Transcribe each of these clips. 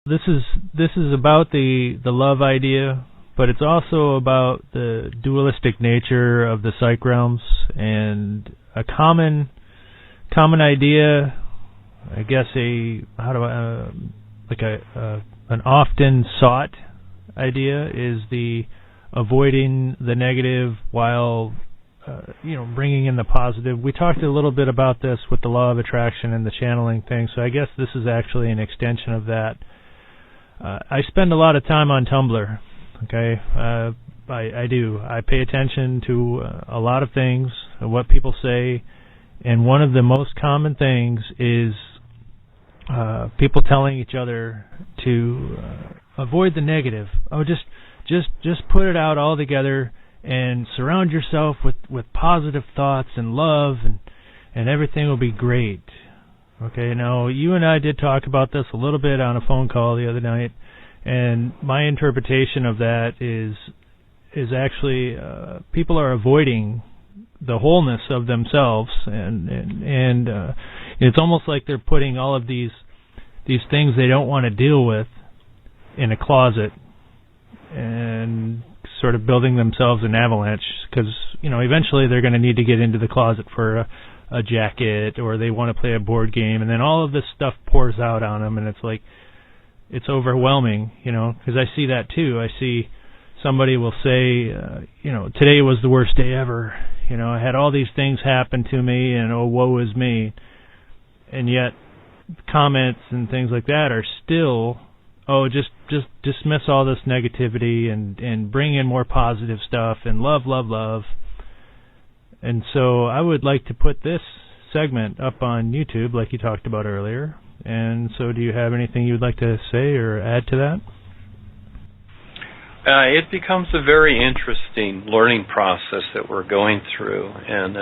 This is about the love idea, but it's also about the dualistic nature of the psych realms, and a common idea, I guess an often sought idea is the avoiding the negative while bringing in the positive. We talked a little bit about this with the law of attraction and the channeling thing, so I guess this is actually an extension of that. I spend a lot of time on Tumblr, okay? I do. I pay attention to a lot of things, what people say, and one of the most common things is people telling each other to avoid the negative. Oh, just put it out all together and surround yourself with positive thoughts and love, and everything will be great. Okay, now you and I did talk about this a little bit on a phone call the other night, and my interpretation of that is actually people are avoiding the wholeness of themselves, and it's almost like they're putting all of these things they don't want to deal with in a closet and sort of building themselves an avalanche, because eventually they're going to need to get into the closet for a jacket, or they want to play a board game, and then all of this stuff pours out on them, and it's like, it's overwhelming, because I see that too. I see somebody will say, today was the worst day ever. I had all these things happen to me, and oh, woe is me. And yet, comments and things like that are still, oh, just dismiss all this negativity and bring in more positive stuff and love, love, love. And so I would like to put this segment up on YouTube, like you talked about earlier. And so do you have anything you'd like to say or add to that? It becomes a very interesting learning process that we're going through. And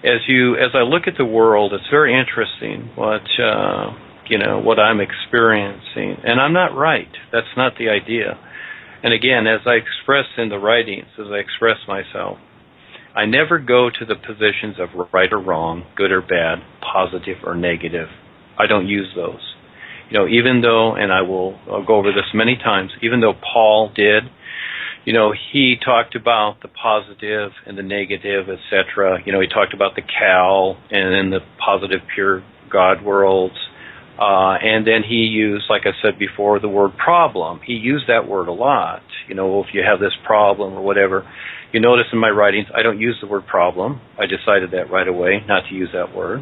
as I look at the world, it's very interesting what I'm experiencing. And I'm not right. That's not the idea. And again, as I express in the writings, as I express myself, I never go to the positions of right or wrong, good or bad, positive or negative. I don't use those. Even though, and I'll go over this many times, even though Paul did, he talked about the positive and the negative, etc. He talked about the Cal and then the positive pure God worlds. And then he used, like I said before, the word problem. He used that word a lot. If you have this problem or whatever. You notice in my writings, I don't use the word problem. I decided that right away, not to use that word.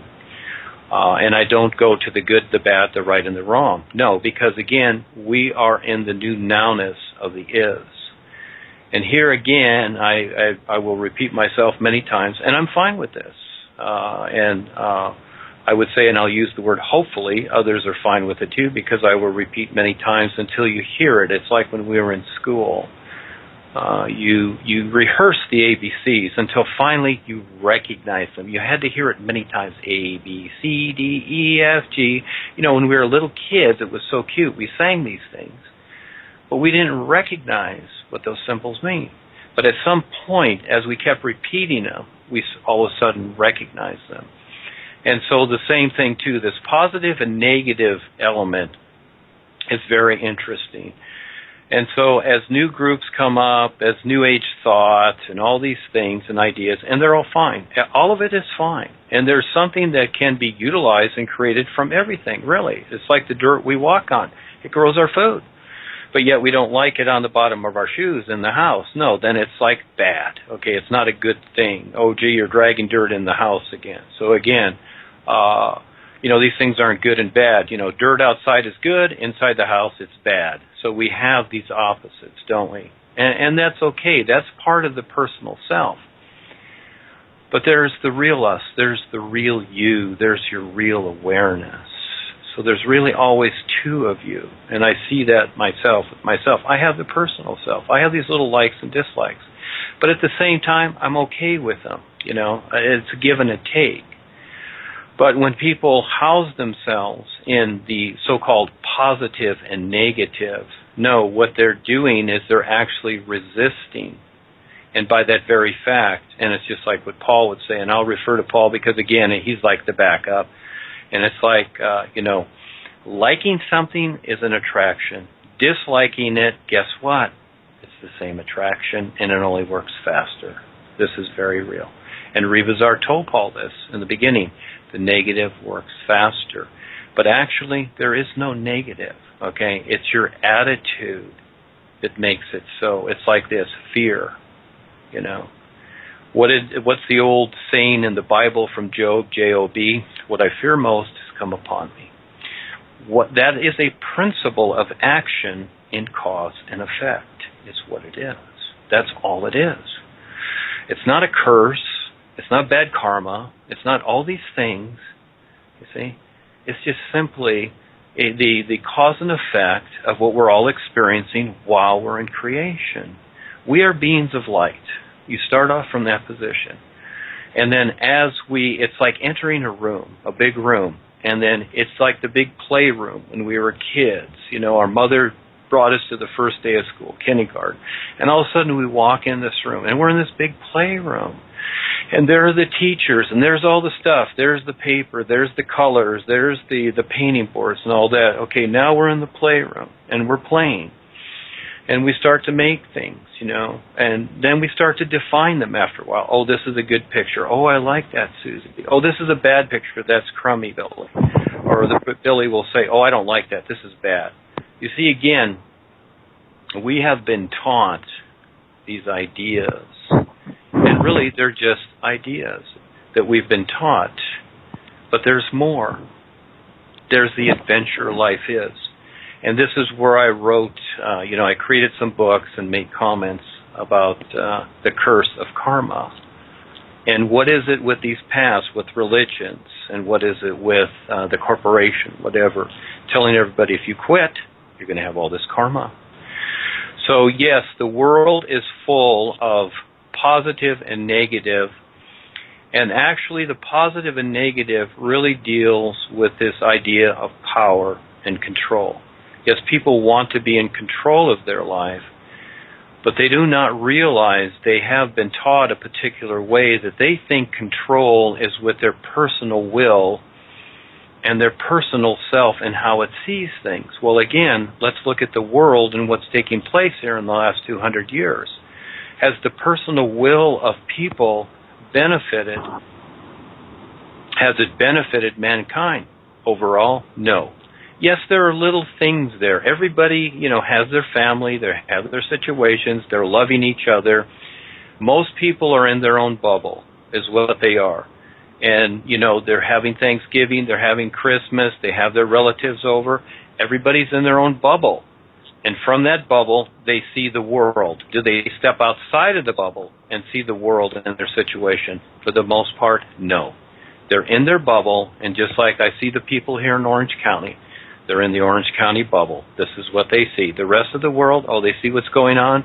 And I don't go to the good, the bad, the right, and the wrong. No, because again, we are in the new nowness of the is. And here again, I will repeat myself many times, and I'm fine with this. I would say, and I'll use the word hopefully, others are fine with it too, because I will repeat many times until you hear it. It's like when we were in school. You rehearse the ABCs until finally you recognize them. You had to hear it many times. A, B, C, D, E, F, G. When we were little kids, it was so cute. We sang these things. But we didn't recognize what those symbols mean. But at some point, as we kept repeating them, we all of a sudden recognized them. And so the same thing, too. This positive and negative element is very interesting. And so as new groups come up, as New Age thought, and all these things and ideas, and they're all fine. All of it is fine. And there's something that can be utilized and created from everything, really. It's like the dirt we walk on. It grows our food. But yet we don't like it on the bottom of our shoes in the house. No, then it's like bad. Okay, it's not a good thing. Oh, gee, you're dragging dirt in the house again. So again, these things aren't good and bad. Dirt outside is good. Inside the house, it's bad. So we have these opposites, don't we? And that's okay. That's part of the personal self. But there's the real us. There's the real you. There's your real awareness. So there's really always two of you. And I see that myself. I have the personal self. I have these little likes and dislikes. But at the same time, I'm okay with them. It's a give and a take. But when people house themselves in the so-called positive and negative, no, what they're doing is they're actually resisting. And by that very fact, and it's just like what Paul would say, and I'll refer to Paul because, again, he's like the backup. And it's like, Liking something is an attraction. Disliking it, guess what? It's the same attraction, and it only works faster. This is very real. And Revizar told this in the beginning. The negative works faster. But actually, there is no negative, okay? It's your attitude that makes it so. It's like this, fear, you know. What's the old saying in the Bible from Job, J-O-B? What I fear most has come upon me. That is a principle of action in cause and effect. It's what it is. That's all it is. It's not a curse. It's not bad karma. It's not all these things. You see? It's just simply the cause and effect of what we're all experiencing while we're in creation. We are beings of light. You start off from that position. And then it's like entering a room, a big room. And then it's like the big playroom when we were kids. You know, our mother brought us to the first day of school, kindergarten. And all of a sudden we walk in this room, and we're in this big playroom. And there are the teachers, and there's all the stuff. There's the paper, there's the colors, there's the painting boards and all that. Okay, now we're in the playroom, and we're playing. And we start to make things, you know, and then we start to define them after a while. Oh, this is a good picture. Oh, I like that, Susie. Oh, this is a bad picture. That's crummy, Billy. Or Billy will say, oh, I don't like that. This is bad. You see, again, we have been taught these ideas. And really, they're just ideas that we've been taught. But there's more. There's the adventure life is. And this is where I wrote, I created some books and made comments about the curse of karma. And what is it with these paths, with religions, and what is it with the corporation, whatever, telling everybody if you quit, you're going to have all this karma. So yes, the world is full of positive and negative. And actually the positive and negative really deals with this idea of power and control. Yes, people want to be in control of their life, but they do not realize they have been taught a particular way that they think control is with their personal will and their personal self and how it sees things. Well, again, let's look at the world and what's taking place here in the last 200 years. Has the personal will of people benefited? Has it benefited mankind? Overall, no. Yes, there are little things there. Everybody, has their family, they have their situations, they're loving each other. Most people are in their own bubble, is what they are. And, they're having Thanksgiving, they're having Christmas, they have their relatives over. Everybody's in their own bubble. And from that bubble, they see the world. Do they step outside of the bubble and see the world and their situation? For the most part, no. They're in their bubble, and just like I see the people here in Orange County, they're in the Orange County bubble. This is what they see. The rest of the world, they see what's going on,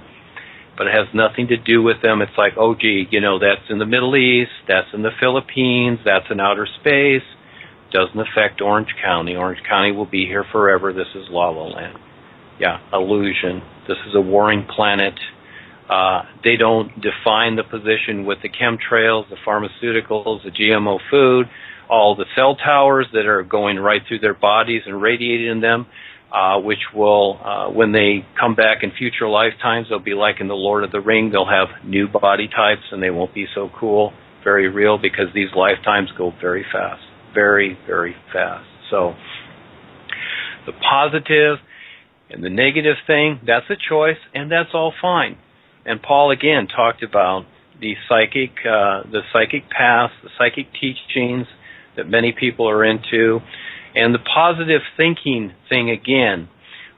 but it has nothing to do with them. It's like, that's in the Middle East, that's in the Philippines, that's in outer space. Doesn't affect Orange County. Orange County will be here forever. This is La La Land. Yeah, illusion. This is a warring planet. They don't define the position with the chemtrails, the pharmaceuticals, the GMO food, all the cell towers that are going right through their bodies and radiating them, which will, when they come back in future lifetimes, they'll be like in the Lord of the Ring. They'll have new body types, and they won't be so cool, very real, because these lifetimes go very fast, very, very fast. So the positive and the negative thing, that's a choice, and that's all fine. And Paul, again, talked about the psychic paths, the psychic teachings that many people are into, and the positive thinking thing again.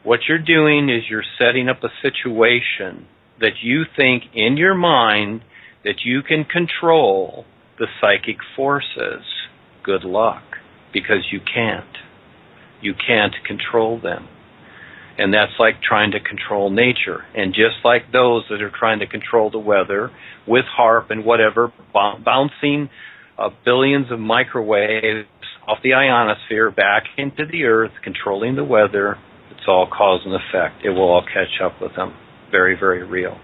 What you're doing is you're setting up a situation that you think in your mind that you can control the psychic forces. Good luck, because you can't. You can't control them. And that's like trying to control nature. And just like those that are trying to control the weather with HAARP and whatever, bouncing billions of microwaves off the ionosphere back into the earth, controlling the weather, it's all cause and effect. It will all catch up with them. Very, very real.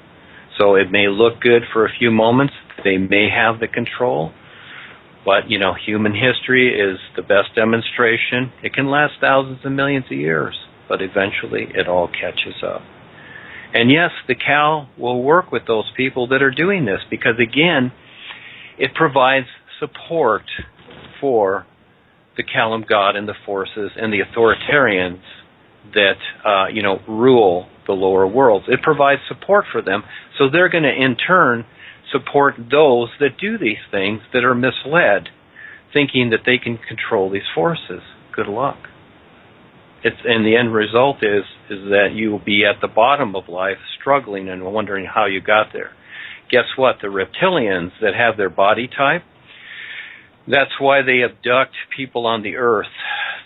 So it may look good for a few moments. They may have the control. But, human history is the best demonstration. It can last thousands and millions of years, but eventually it all catches up. And yes, the cow will work with those people that are doing this because, again, it provides support for the Kalam God and the forces and the authoritarians that, rule the lower worlds. It provides support for them, so they're going to, in turn, support those that do these things that are misled, thinking that they can control these forces. Good luck. And the end result is that you will be at the bottom of life, struggling and wondering how you got there. Guess what? The reptilians that have their body type, that's why they abduct people on the earth.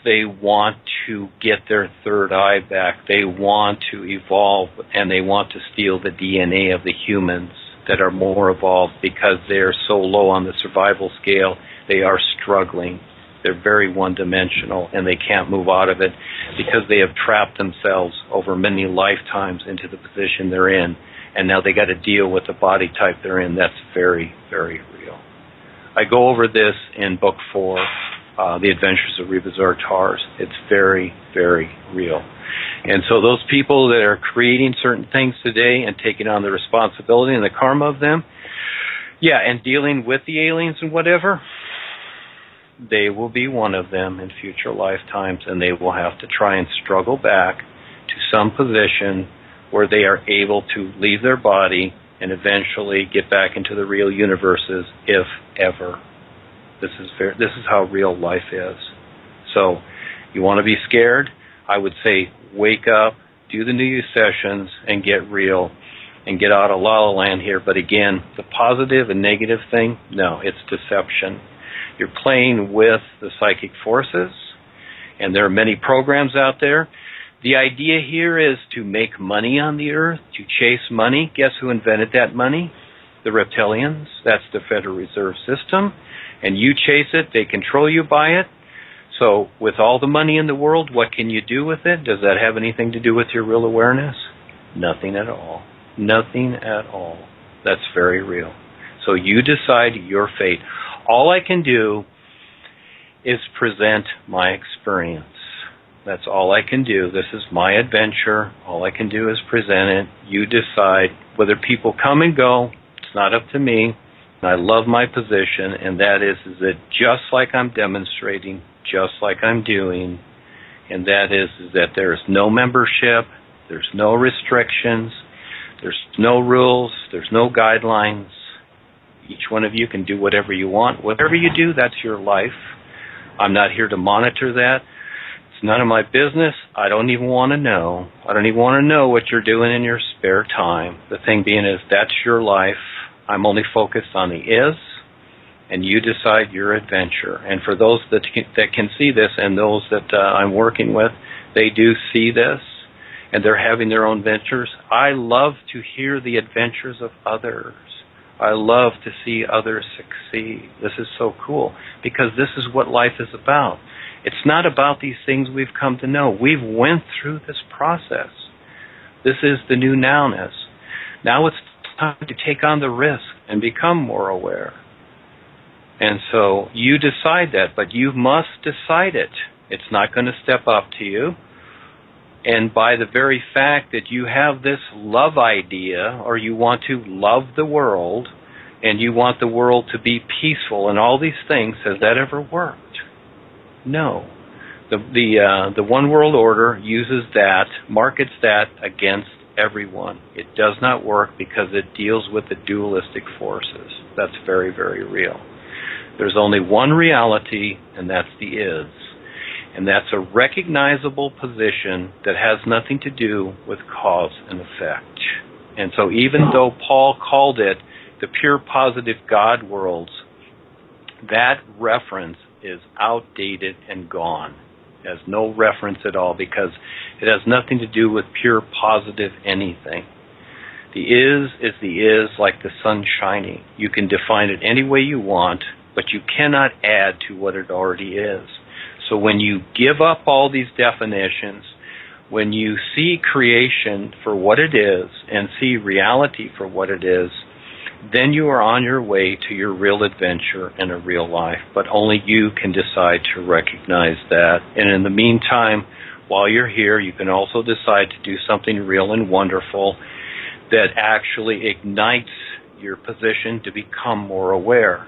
They want to get their third eye back. They want to evolve, and they want to steal the DNA of the humans that are more evolved because they're so low on the survival scale. They are struggling. They're very one-dimensional, and they can't move out of it because they have trapped themselves over many lifetimes into the position they're in, and now they got to deal with the body type they're in. That's very, very real. I go over this in Book 4, The Adventures of Rebazar Tars. It's very, very real. And so those people that are creating certain things today and taking on the responsibility and the karma of them, and dealing with the aliens and whatever, they will be one of them in future lifetimes, and they will have to try and struggle back to some position where they are able to leave their body and eventually get back into the real universes, if ever. This is how real life is. So, you want to be scared? I would say wake up, do the NUUU sessions, and get real, and get out of La La Land here. But again, the positive and negative thing, no, it's deception. You're playing with the psychic forces, and there are many programs out there. The idea here is to make money on the earth, to chase money. Guess who invented that money? The reptilians. That's the Federal Reserve System. And you chase it, they control you by it. So with all the money in the world, what can you do with it? Does that have anything to do with your real awareness? Nothing at all. Nothing at all. That's very real. So you decide your fate. All I can do is present my experience. That's all I can do. This is my adventure. All I can do is present it. You decide whether people come and go. It's not up to me. I love my position, and that is that just like I'm demonstrating, just like I'm doing, and that is that there's no membership, there's no restrictions, there's no rules, there's no guidelines. Each one of you can do whatever you want. Whatever you do, that's your life. I'm not here to monitor that. It's none of my business. I don't even want to know. I don't even want to know what you're doing in your spare time. The thing being is that's your life. I'm only focused on the is, and you decide your adventure. And for those that can see this, and those that I'm working with, they do see this, and they're having their own ventures. I love to hear the adventures of others. I love to see others succeed. This is so cool, because this is what life is about. It's not about these things we've come to know. We've went through this process. This is the new nowness. Now it's time to take on the risk and become more aware. And so you decide that, but you must decide it. It's not going to step up to you. And by the very fact that you have this love idea, or you want to love the world, and you want the world to be peaceful and all these things, has that ever worked? No. The one world order uses that, markets that against everyone. It does not work because it deals with the dualistic forces. That's very, very real. There's only one reality, and that's the is. And that's a recognizable position that has nothing to do with cause and effect. And so even though Paul called it the pure positive God worlds, that reference is outdated and gone. It has no reference at all because it has nothing to do with pure positive anything. The is the is, like the sun shining. You can define it any way you want, but you cannot add to what it already is. So when you give up all these definitions, when you see creation for what it is and see reality for what it is, then you are on your way to your real adventure and a real life. But only you can decide to recognize that. And in the meantime, while you're here, you can also decide to do something real and wonderful that actually ignites your position to become more aware.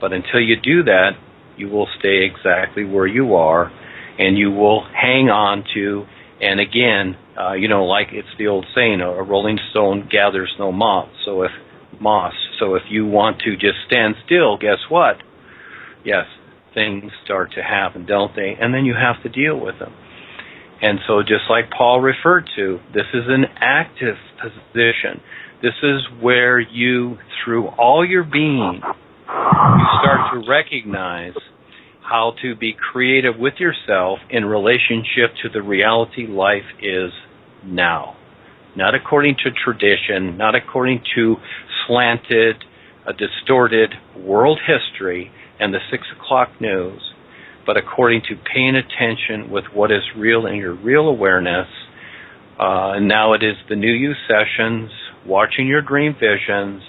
But until you do that, you will stay exactly where you are, and you will hang on to, and again, like it's the old saying, a rolling stone gathers no moss. So if you want to just stand still, guess what? Yes, things start to happen, don't they? And then you have to deal with them. And so just like Paul referred to, this is an active position. This is where you, through all your being, you start to recognize how to be creative with yourself in relationship to the reality life is now. Not according to tradition, not according to slanted, distorted world history and the 6 o'clock news, but according to paying attention with what is real in your real awareness. And now it is the NUUU sessions, watching your dream visions,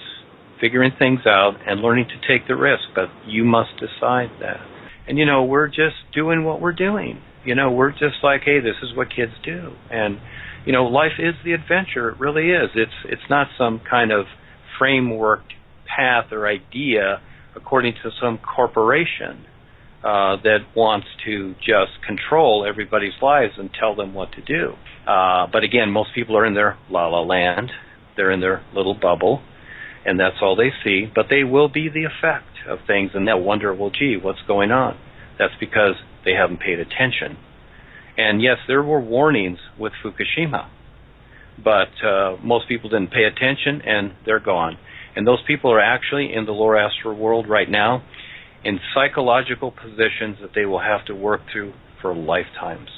figuring things out, and learning to take the risk. But you must decide that. And, we're just doing what we're doing. We're just like, hey, this is what kids do. And, life is the adventure. It really is. It's not some kind of framework, path, or idea according to some corporation that wants to just control everybody's lives and tell them what to do. But again, most people are in their la-la land. They're in their little bubble, and that's all they see. But they will be the effect of things, and they'll wonder, well, gee, what's going on? That's because they haven't paid attention. And yes, there were warnings with Fukushima, but most people didn't pay attention, and they're gone. And those people are actually in the lower astral world right now in psychological positions that they will have to work through for lifetimes.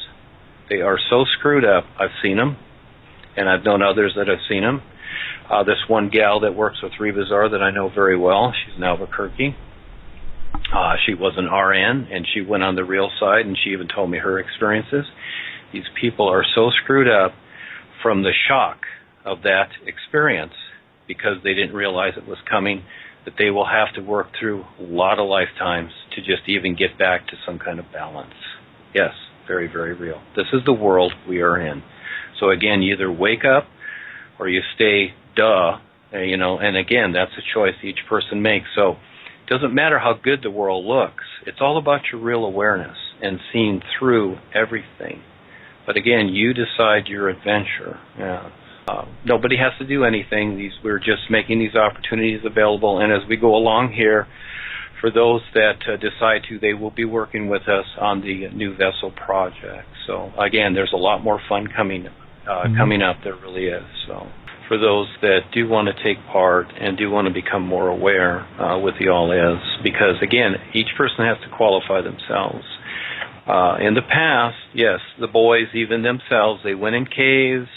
They are so screwed up. I've seen them, and I've known others that have seen them. This one gal that works with ReBazaar that I know very well, she's in Albuquerque. She was an RN, and she went on the real side, and she even told me her experiences. These people are so screwed up from the shock of that experience because they didn't realize it was coming, that they will have to work through a lot of lifetimes to just even get back to some kind of balance. Yes, very, very real. This is the world we are in. So again, you either wake up or you stay and again, that's a choice each person makes. So it doesn't matter how good the world looks. It's all about your real awareness and seeing through everything. But again, you decide your adventure. Yeah. Nobody has to do anything. We're just making these opportunities available. And as we go along here, for those that decide to, they will be working with us on the UNUversal project. So again, there's a lot more fun coming up. There really is. So for those that do want to take part and do want to become more aware with the All Is, because again, each person has to qualify themselves. In the past, yes, the boys, even themselves, they went in caves,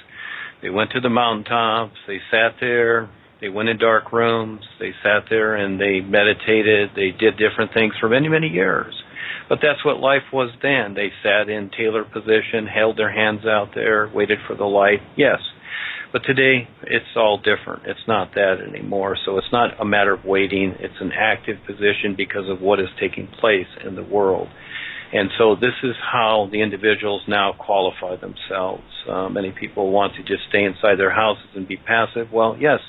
they went to the mountaintops, they sat there, they went in dark rooms, they sat there and they meditated, they did different things for many, many years. But that's what life was then. They sat in tailored position, held their hands out there, waited for the light. Yes. But today, it's all different. It's not that anymore. So it's not a matter of waiting. It's an active position because of what is taking place in the world. And so this is how the individuals now qualify themselves. Many people want to just stay inside their houses and be passive. Well, yes,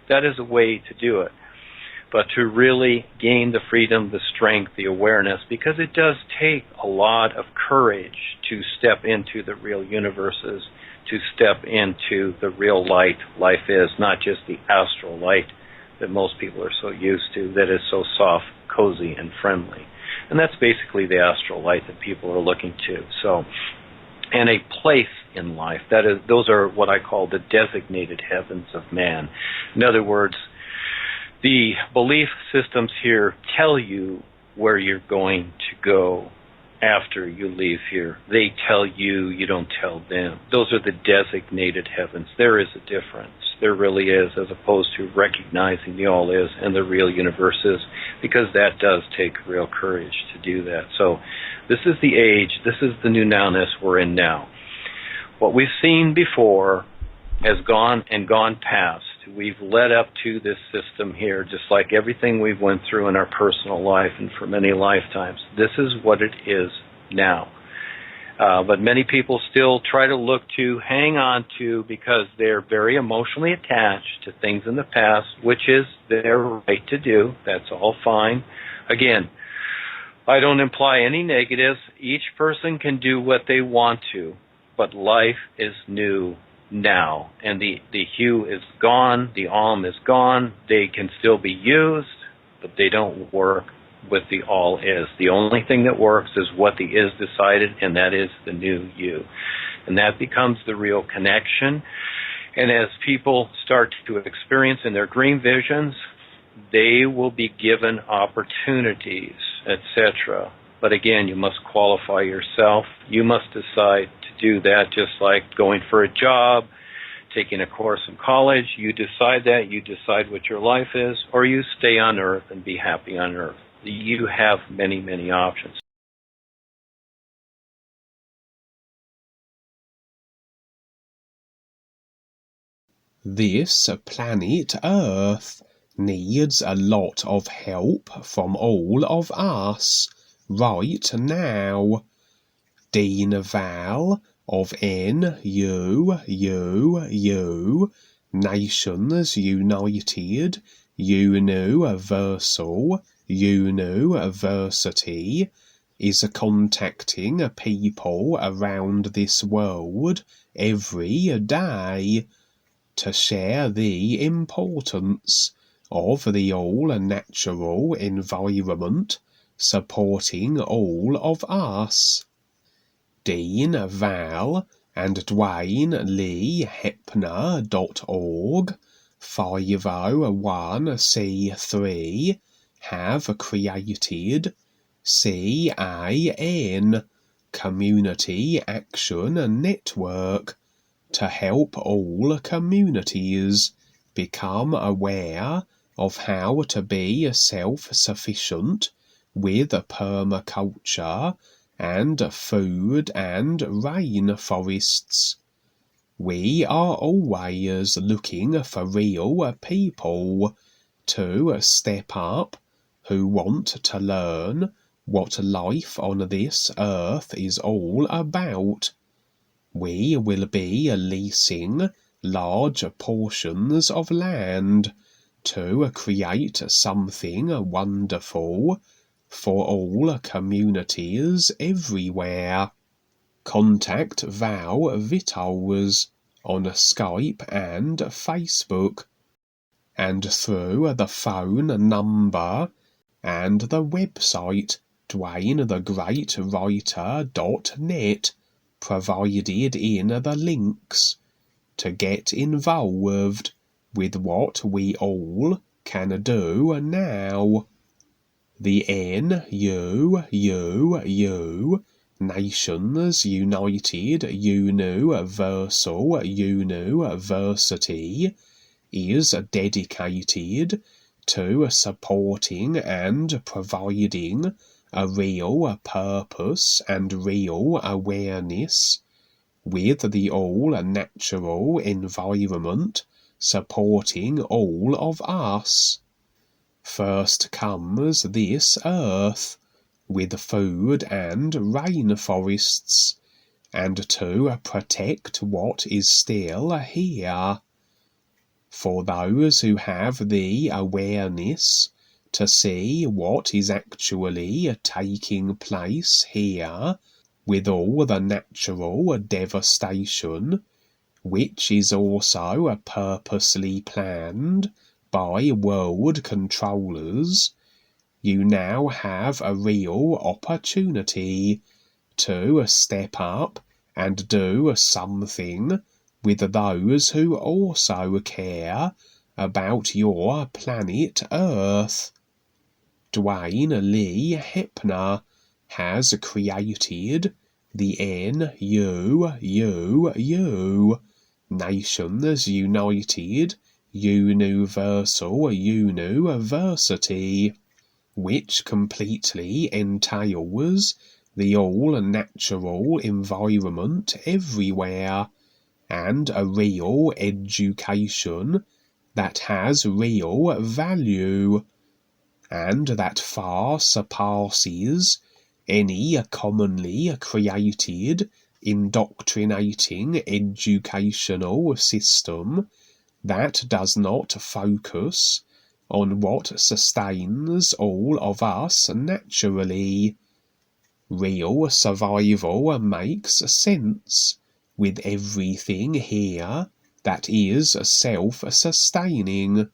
that is a way to do it. But to really gain the freedom, the strength, the awareness, because it does take a lot of courage to step into the real universes, to step into the real light life is, not just the astral light that most people are so used to, that is so soft, cozy, and friendly. And that's basically the astral light that people are looking to. So, and a place in life. Those are what I call the designated heavens of man. In other words, the belief systems here tell you where you're going to go after you leave here. They tell you, you don't tell them. Those are the designated heavens. There is a difference. There really is, as opposed to recognizing the all is and the real universes, because that does take real courage to do that. So this is the age, this is the new nowness we're in now. What we've seen before has gone and gone past. we've led up to this system here, just like everything we've went through in our personal life and for many lifetimes. This is what it is now. But many people still try to look to, hang on to, because they're very emotionally attached to things in the past, which is their right to do. That's all fine. Again, I don't imply any negatives. Each person can do what they want to, but life is new now. And the hue is gone, the alm is gone. They can still be used, but they don't work with the all is. The only thing that works is what the is decided, and that is the new you. And that becomes the real connection. And as people start to experience in their dream visions, they will be given opportunities, etc. But again, you must qualify yourself. You must decide to do that, just like going for a job, taking a course in college. You decide that. You decide what your life is, or you stay on Earth and be happy on Earth. You have many, many options. This planet Earth needs a lot of help from all of us right now. Dean Val of NUUU, Nations United, UNUversal, UNUversity, is contacting people around this world every day to share the importance of the all-natural environment supporting all of us. Dean Val and Duane Lee Heppner.org 501c3 have created CAN, Community Action Network, to help all communities become aware of how to be self-sufficient with permaculture and food and rainforests. We are always looking for real people to step up who want to learn what life on this earth is all about. We will be leasing large portions of land to create something wonderful for all communities everywhere. Contact Val Vittles on Skype and Facebook, and through the phone number and the website DuaneTheGreatWriter.net provided in the links, to get involved with what we all can do now. The NUUU, Nations United UNUversal UNUversity, is dedicated to supporting and providing a real purpose and real awareness with the all-natural environment supporting all of us. First comes this earth, with food and rainforests, and to protect what is still here. For those who have the awareness to see what is actually taking place here, with all the natural devastation, which is also purposely planned by WorldKontrollers, you now have a real opportunity to step up and do something with those who also care about your planet Earth. Duane Lee Heppner has created the NUUU, Nations United UNUversal UNUversity, which completely entails the all-natural environment everywhere, and a real education that has real value, and that far surpasses any commonly created indoctrinating educational system that does not focus on what sustains all of us naturally. Real survival makes sense with everything here that is self-sustaining.